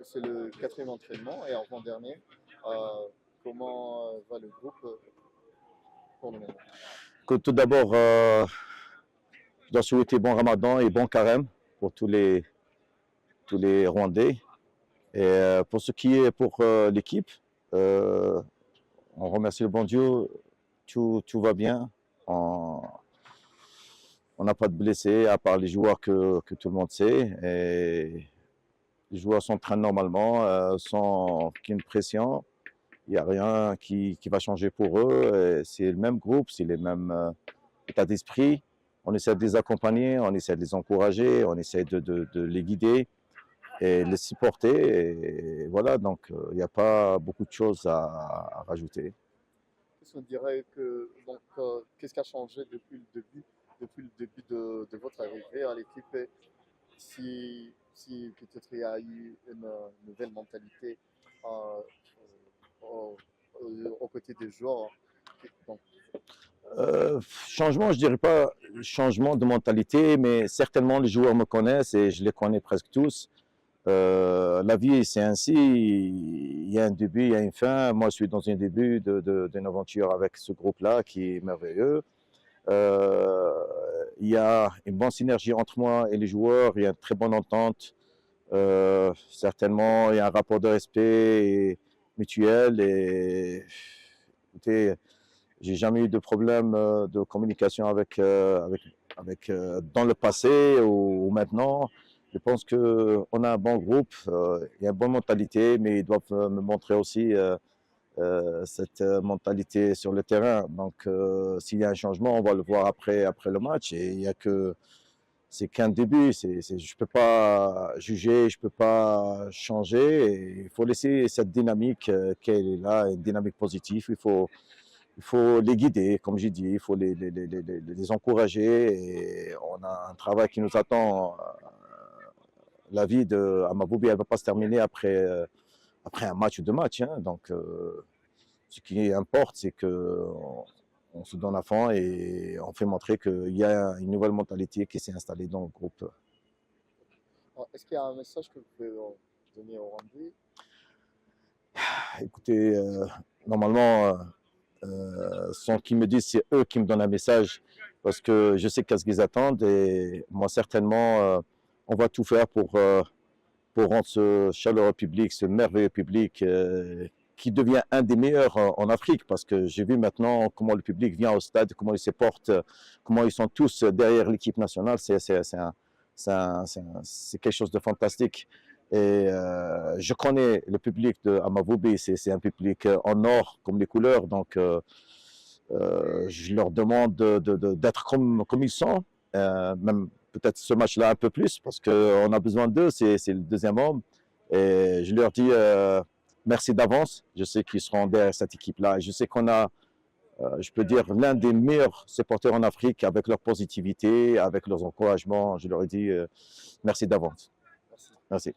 c'est le quatrième entraînement et avant-dernier. Comment va le groupe pour le moment? Tout d'abord, je dois souhaiter bon Ramadan et bon carême pour tous les Rwandais. Et pour ce qui est pour l'équipe, on remercie le bon Dieu, tout va bien. On n'a pas de blessés, à part les joueurs que tout le monde sait. Et les joueurs s'entraînent normalement, sans aucune pression. Il n'y a rien qui va changer pour eux. C'est le même groupe, c'est les mêmes états d'esprit. On essaie de les accompagner, on essaie de les encourager, on essaie de les guider et les supporter. Et voilà, donc il n'y a pas beaucoup de choses à rajouter. Qu'est-ce qu'on dirait que donc qu'est-ce qui a changé depuis le début de votre arrivée à l'équipe? Et si peut-être il y a eu une nouvelle mentalité euh, aux côtés des joueurs. Donc, Changement, je dirais pas changement de mentalité, mais certainement les joueurs me connaissent et je les connais presque tous. La vie, c'est ainsi. Il y a un début, il y a une fin. Moi, je suis dans un début d'une aventure avec ce groupe-là qui est merveilleux. Il y a une bonne synergie entre moi et les joueurs. Il y a une très bonne entente. Certainement, il y a un rapport de respect mutuel. Et écoutez, j'ai jamais eu de problème de communication avec dans le passé ou maintenant. Je pense qu'on a un bon groupe, il y a une bonne mentalité, mais ils doivent me montrer aussi cette mentalité sur le terrain. Donc, s'il y a un changement, on va le voir après le match. Et il y a que c'est qu'un début. Je peux pas juger, je peux pas changer. Et il faut laisser cette dynamique qu'elle est là, une dynamique positive. Il faut les guider, comme j'ai dit, il faut les encourager. Et on a un travail qui nous attend. La vie de Amavoubi, elle ne va pas se terminer après un match ou deux matchs. Hein. Donc, ce qui importe, c'est qu'on se donne à fond et on fait montrer qu'il y a une nouvelle mentalité qui s'est installée dans le groupe. est-ce qu'il y a un message que vous pouvez donner aux Rwandais? Écoutez, normalement, sans qu'ils me disent, c'est eux qui me donnent un message parce que je sais qu'est-ce qu'ils attendent et moi, certainement, on va tout faire pour rendre ce chaleureux public, ce merveilleux public qui devient un des meilleurs en Afrique parce que j'ai vu maintenant comment le public vient au stade, comment ils se portent, comment ils sont tous derrière l'équipe nationale. C'est quelque chose de fantastique. Et je connais le public de Amavoubi, c'est un public en or comme les couleurs, donc je leur demande d'être comme ils sont, même peut-être ce match-là un peu plus, parce qu'on a besoin d'eux, c'est le deuxième homme. Et je leur dis merci d'avance, je sais qu'ils seront derrière cette équipe-là, et je sais qu'on a, je peux dire, l'un des meilleurs supporters en Afrique avec leur positivité, avec leurs encouragements. Je leur ai dit merci d'avance. Merci. Merci.